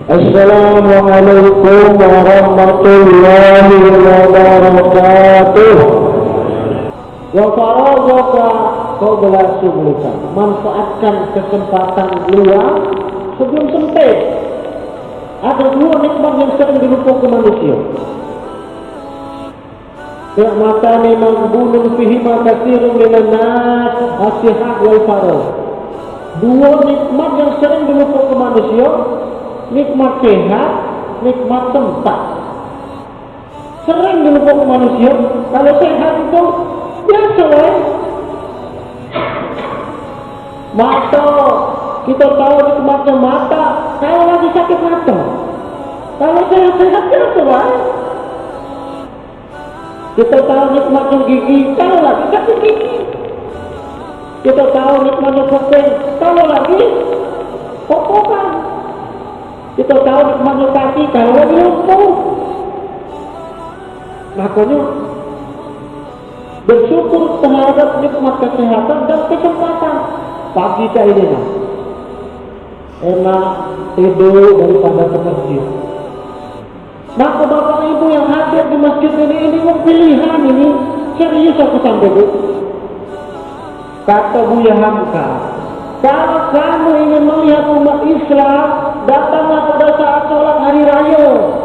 Assalamualaikum warahmatullahi wabarakatuh. Wa faragha qabla syughlika. Manfaatkan kesempatan luang sebelum sempit. Ada dua nikmat yang sering dilupakan manusia. Nikmatani maghbunun fihima katsirun minan nas as-sihah wal faragh. Dua nikmat yang sering dilupakan manusia, nikmat sehat, nikmat tempat. Sering dilupakan manusia. Kalau sehat itu biasa lah. Mata, kita tahu nikmatnya mata. Kalau lagi sakit mata, kalau sehat-sehat biasa lah. Kita tahu nikmatnya gigi. Kalau lagi sakit gigi, kita tahu nikmatnya kuping. Kalau lagi kokokan. Kita tahu nikmatnya kaki kalau lagi lumpuh. Makanya bersyukur terhadap nikmat kesehatan dan kesempatan. Pagi saya ini enak tidur daripada ke masjid. Maka bapak ibu yang hadir di masjid ini pilihan ini serius aku sampaikan. Kata Buya Hamka, kalau kamu ingin melihat umat Islam, datanglah pada saat sholat hari raya.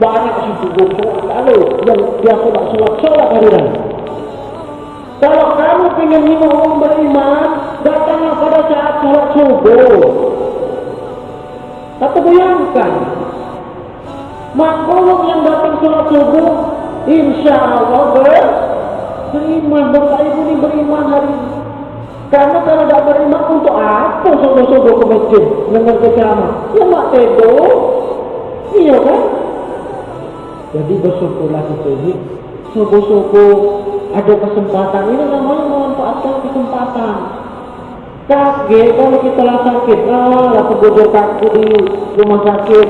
Banyak situ sholat lalu yang biasa sholat hari raya. Kalau kamu ingin lima orang beriman, datanglah pada saat sholat subuh. Kata Buya Hamka, makhluk yang datang sholat subuh, insya Allah beriman. Bapak ibu ini beriman hari ini. Karena kalau tidak beriman, untuk apa subuh-subuh ke masjid dengar ceramah? Ya mak tidur. Iya kan? Jadi bersyukurlah kita ini. Subuh-subuh ada kesempatan. Ini namanya memanfaatkan kesempatan. Kaget kalau kita lah sakit. Lah kebujur kaki di rumah sakit.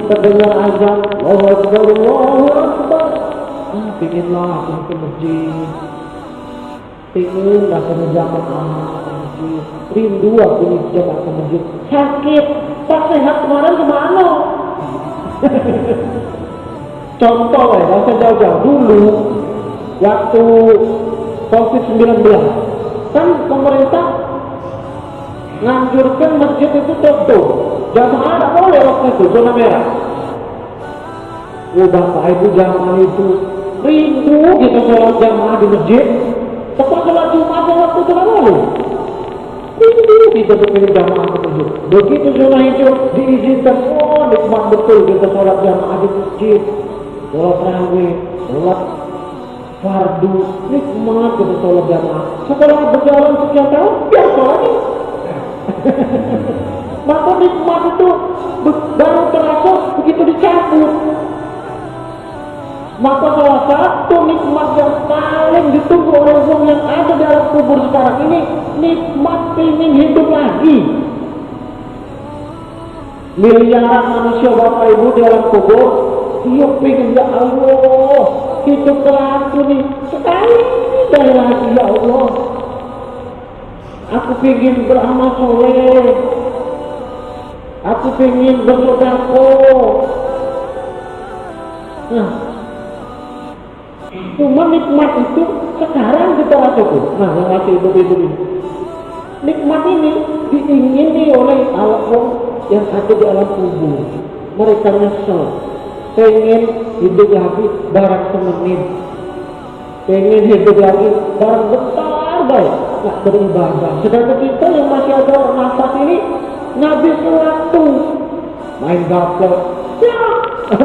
Terdengar azan. Allahu Akbar, Allahu Akbar. Pinginlah aku ke masjid. Pinginlah ke jamaah ke masjid. Rindu aku di jamaah ke masjid. Sakit, tak sehat kemarin kemana? Contoh ya, gak usah jauh-jauh. Dulu waktu COVID-19 kan pemerintah nganjurkan masjid itu tutup. Jamaah tidak boleh waktu itu, zona merah. Bapak ibu jamaah itu rindu kita sholat jamaah di masjid. Setelah sholat Jumat yang waktu itu lalu rindu kita berpilih jamaah ke masjid. Begitu zona hijau diizinkan, oh nikmat betul kita sholat jamaah di masjid. Sholat raweh, sholat fardu, nikmat kita sholat jamaah. Setelah berjalan sekian tahun, biasa lagi. Maka nikmat itu baru terasa begitu dicabut. Maka salah satu nikmat yang paling ditunggu oleh orang yang ada dalam kubur sekarang ini, nikmat ingin hidup lagi. Miliaran manusia bapak ibu di dalam kubur, dia pengen ya Allah hidup lagi nih sekali dari lagi ya Allah. Aku pengen beramal soleh, aku pengen bersedekah. Nah, cuma nikmat itu sekarang kita rasakan. Nah, yang masih hidup-hidup ini, nikmat ini diingini oleh Allah yang ada di alam kubur. Mereka nyesel, pengen hidup lagi barang semenit, pengen hidup lagi barang besar baik, nggak beribadah. Sedangkan kita yang masih ada nafas ini ngabis waktu main gaplek. Ya,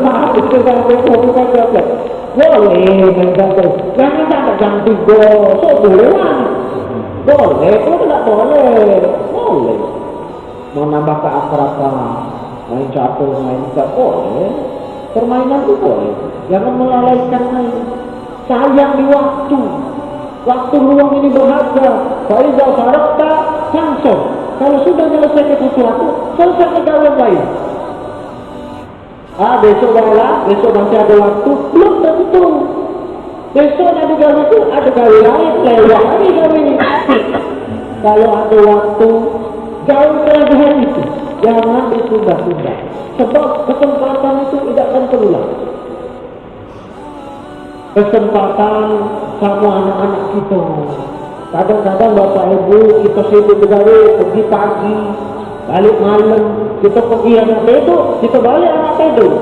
maaf itu gaplek, bukan gaplek. Boleh main gaplek, jangan tak jam 3, so boleh lah. Boleh, kalau tidak boleh, boleh. Mau nambah keakraban, main catur, main gak boleh. Permainan itu boleh, jangan melalaikan main. Sayang di waktu. Waktu luang ini berharga. Faiza farakta fansor. Kalau sudah menyelesaikan sesuatu, selesai kegawalan lain. Besok baiklah, besok masih ada waktu, belum tentu. Besok ada gawe itu, ada gawe lain, lewat lagi gawe ini. Kalau ada waktu, gawe kelebihan itu. jangan ditunda-tunda. Sebab kesempatan itu tidak akan terulang. Kesempatan sama anak-anak kita. Kadang-kadang Bapak Ibu kita sibuk begawe, pergi pagi, balik malam, kita pergi anak pedok, kita balik anak pedok.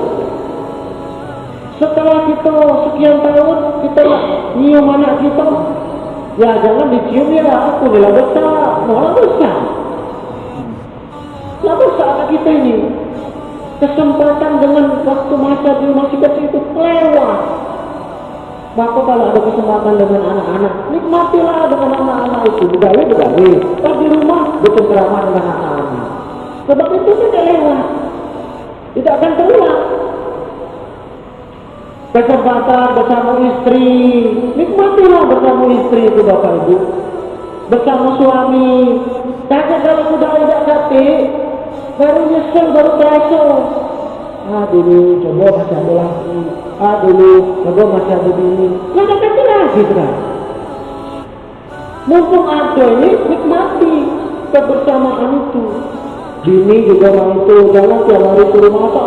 Setelah kita sekian tahun, kita nyium anak kita, ya jangan dicium ya, aku ni lah besar, malah besar. Lah besar anak kita ini. Kesempatan dengan waktu masa dia masih kecil itu lewat. Maka kalau ada kesempatan dengan anak-anak, nikmatilah dengan anak-anak itu. Begawe. Pas di rumah, bercengkerama dengan anak-anak. Sebab itu tidak lewat. Tidak akan terulang. Kesempatan bersama istri, nikmatilah bersama istri itu Bapak Ibu. Bersama suami. Takkan kalau sudah tidak cantik, baru nyesel, baru terasa. Dulu coba masih ada lagi. Dulu coba masih ada ini. Nggak ada lagi kan? Mumpung ada ini, nikmati kebersamaan itu. Bini juga mau itu, jangan tiap hari suruh masak,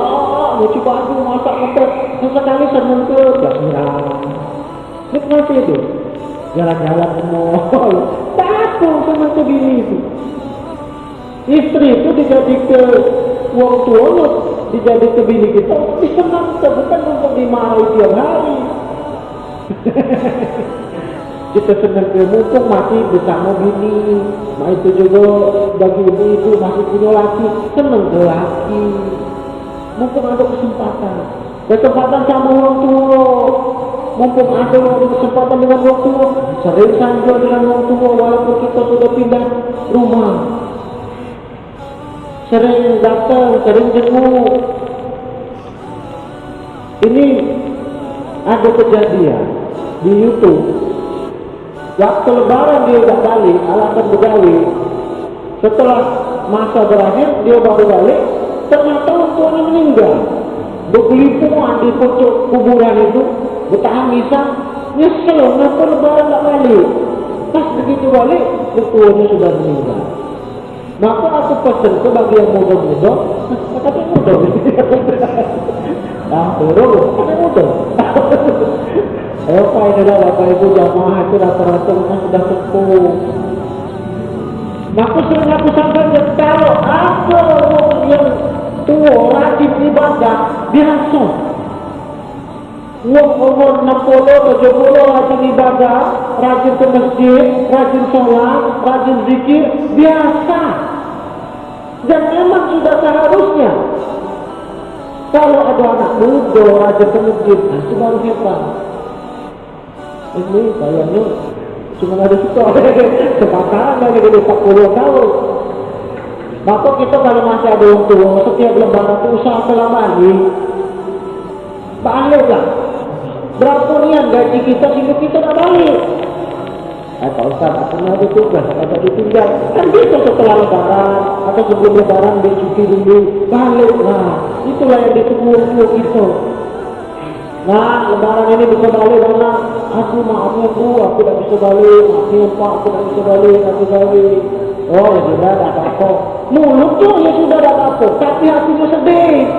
nyuci baju, masak ngepet. Sesekali seneng tuh, jalan. Nikmati itu. Jalan-jalan ke mall. Takut sama tuh bini itu. Istri itu dijadikan uang tua, dijadikan bini kita, disenang kita, bukan untuk dimarahi tiap hari. Kita senang ke mumpung masih bersama bini, nah itu juga bagi ibu itu masih punya laki, senang ke laki. Mumpung ada kesempatan sama orang tua, mumpung ada kesempatan dengan orang tua, sering saja dengan orang tua walaupun kita sudah pindah rumah. Sering datang, sering jenguk. Ini ada kejadian di YouTube. Waktu lebaran dia udah balik, alasan begawe. Setelah masa berakhir, dia baru balik. Ternyata orang tuanya meninggal. Bergelimpungan di pojok kuburan itu, bertahan misah. Nyesel, kenapa lebaran tak balik? Pas begitu balik, orang tuanya sudah meninggal. Maka aku pesan ke bagi yang muda-muda, kata muda, kata muda. Apa ini adalah Bapak Ibu jamaah itu rata-rata sudah sepuh. Maka sering aku sampaikan kalau ada orang yang tua rajin ibadah, dia langsung. Umur 60, 70 rajin ibadah, rajin ke masjid, rajin sholat, rajin zikir, biasa. Dan memang sudah seharusnya. Kalau ada anak muda rajin ke masjid, itu baru hebat. Ini kayaknya cuma ada suka. Sekarang lagi dari 40 tahun. Maka kita kalau masih ada orang tua, setiap lebaran itu usaha selama ini. Baliklah. Berapa nian gaji kita sehingga kita tak balik. Pak Ustaz, aku mau ada tugas, ada ditinggal. Kan bisa setelah lebaran atau sebelum lebaran dia cuti dulu, baliklah. Itulah yang ditunggu kita. Nah, lebaran ini bisa balik karena aku maafnya Bu, aku tak bisa balik. Maafnya Pak, aku tak bisa balik, aku balik. Oh ya sudah, tak apa-apa. Mulut tuh ya sudah tak apa, tapi hatinya sedih.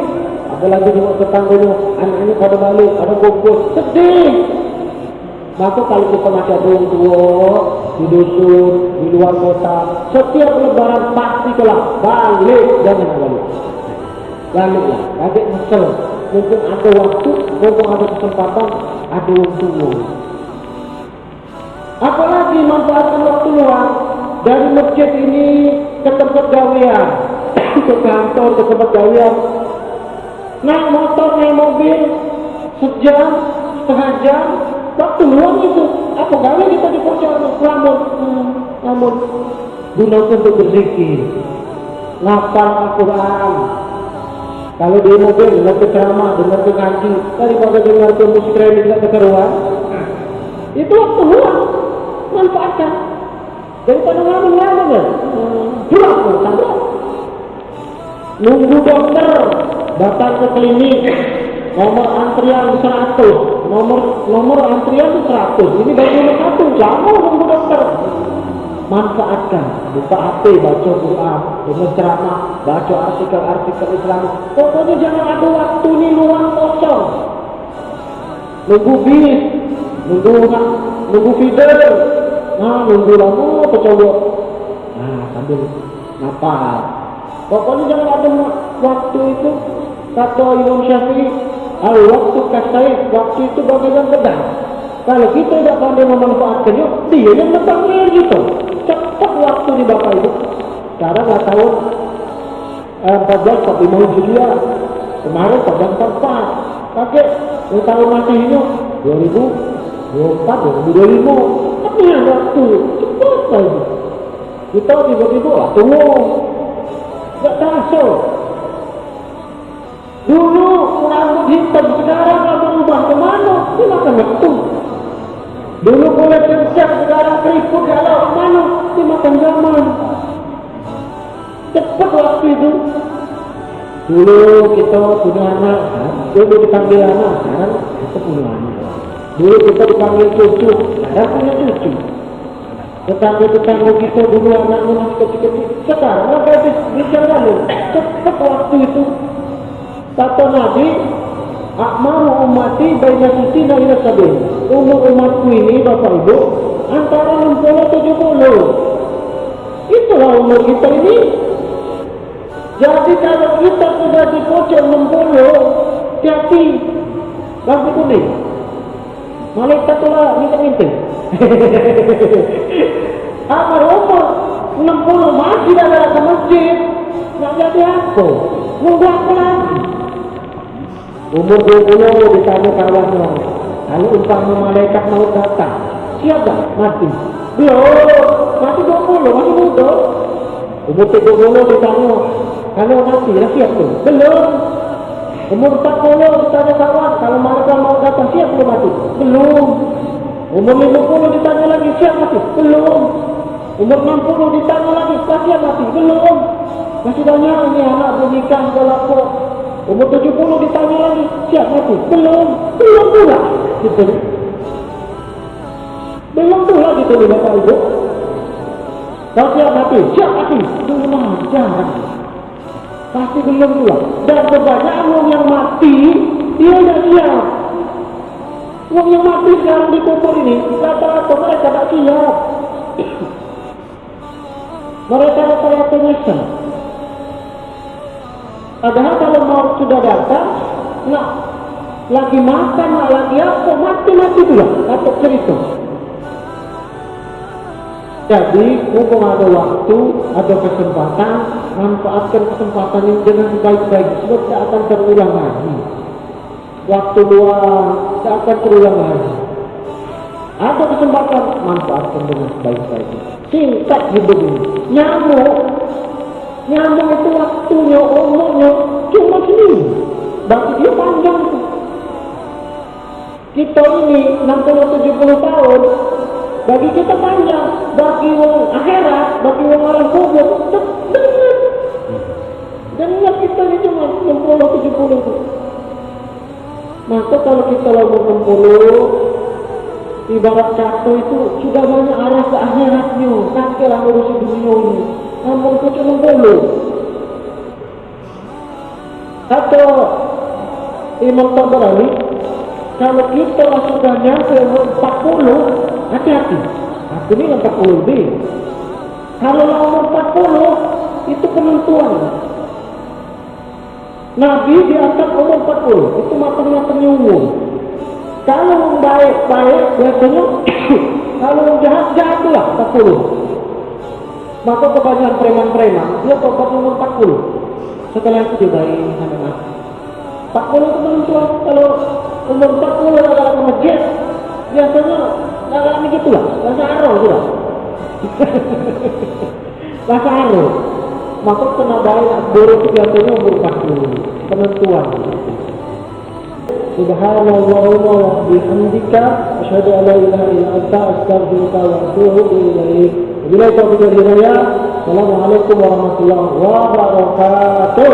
Apalagi di waktu tetangganya, anak-anak pada balik, ada kumpul, sedih. Maka kalau kita masih ada orang tua, di dusun, di luar kota, setiap lebaran pasti kelak balik, jangan balik. Baliklah, balik nyesel. Mumpung ada waktu, mumpung ada kesempatan, ada orang tua. Apalagi manfaatkan waktu luang dari masjid ini ke tempat gawean, ke kantor, ke tempat gawean. Naik motor, naik mobil, sejam, setengah jam, waktu luang itu. Apa gawe kita di pojok namun gunakan untuk berzikir, ngapal Al-Quran. Kalau di mobil dengar ke ceramah, dengar ke ngaji, daripada dengar ke musik remix tidak kekeruan, itu waktu luang, manfaatkan. Daripada ngalamin kan, curang pun sama. Nunggu dokter, datang ke klinik, nomor antrian 100, nomor antrian 100. Ini baru nomor 1, lama nunggu dokter. manfaatkan, buka HP, baca Quran, dengar ceramah, baca artikel-artikel Islam. Pokoknya jangan ada waktu ni luang kosong. Nunggu bis, nunggu feeder, nunggu lama tercolok. Sambil nafas. Pokoknya jangan ada waktu itu. Kata Imam Syafi'i, al-waktu kasaid, waktu itu bagaikan pedang. Kalau kita tidak pandai memanfaatkannya, dia yang lebang leher kita. Cepat waktu di Bapak Ibu. Sekarang tahun 1445 Hijriah. Kemarin 1444. Pakai tahun Masehinya 2024, 2025. Tapi ada waktu. Cepat lagi. Kita tiba-tiba tunggu. Tak terasa. Dulu rambut hitam, sekarang rambut ubah ke mana? Dia makan waktu. Dulu boleh kerja, sekarang keriput galau ke mana? Dia makan zaman. Cepat waktu itu. Dulu kita punya anak, dulu dipanggil anak, sekarang kita punya anak. Dulu kita dipanggil cucu, sekarang punya cucu. Tetangga-tetangga kita dulu anaknya masih kecil-kecil, sekarang apa bisa lalu? Cepat waktu itu. Kata Nabi, akmaru ummati baina sittina ila sab'in. Umur umatku ini Bapak Ibu antara 60 70. Itulah umur kita ini. Jadi kalau kita sudah di pojok 60, hati lampu kuning. Malaikat telah minta-minta. Amar umur 60 masih ada ke masjid, nak jadi apa? Nunggu apa lagi? Umur 20 ditanya kawan-kawan. Kalau umpama malaikat mau datang, siap tak mati? Belum, masih 20, masih muda. Umur 30 ditanya, kalau mati dah siap tu? Belum. Umur 40 ditanya kawan, kalau malaikat mau datang siap belum mati? Belum. Umur 50 ditanya lagi, siap mati? Belum. Umur 60 ditanya lagi, siap mati? Belum. Masih banyak ini anak bernikah segala apa. Umur 70 ditanya lagi, siap mati? Belum. Belum pula. Gitu. Belum pula gitu Bapak Ibu. Kalau siap mati? Siap mati. Belum jarang. Pasti belum pula. Dan kebanyakan orang yang mati, dia tidak siap. Orang yang mati sekarang di kubur ini, rata-rata mereka tak siap. Mereka rata-rata nyesal. Padahal kalau maut sudah datang, nak lagi makan, nak lagi apa, mati pula. Dapat cerita. Jadi, mumpung ada waktu, ada kesempatan, manfaatkan kesempatan ini dengan baik-baik, sebab tidak akan terulang lagi. Waktu luang, tidak akan terulang lagi. Ada kesempatan, manfaatkan dengan baik-baik. Singkat hidup ini. Nyamuk itu waktunya, umurnya cuma segini. Bagi dia panjang itu. Kita ini 60-70 tahun, bagi kita panjang. Bagi orang akhirat, bagi orang kubur, dengar kita ini cuma 60-70 itu. Maka kalau kita umur 60, ibarat kata itu sudah banyak arah ke akhiratnya. Kakeklah ngurusi dunia ini. Namun itu cuma 60. Kata Imam Tabarani, kalau kita sudah nyampe umur 40, hati-hati. Aku ini 40 lebih. Kalau umur 40, itu penentuan. Nabi diangkat umur 40, itu matang-matangnya umur. Kalau baik-baik, biasanya kalau jahat-jahat lah 40. Maka kebanyakan preman-preman, dia tobat umur 40. Setelah itu dia baik sampai mati. 40 itu penentuan. Kalau umur 40 adalah ke masjid, biasanya agak begitu lah, rasa arah sudah. Rasa arah. Maka kena baik, guru itu biasanya umur 40. Penentuan. Subhanallahumma wa bihamdika asyhadu an la ilaha illa anta astaghfiruka wa atubu ilaik. Wabillahi taufiq wal hidayah. Assalamualaikum warahmatullahi wabarakatuh.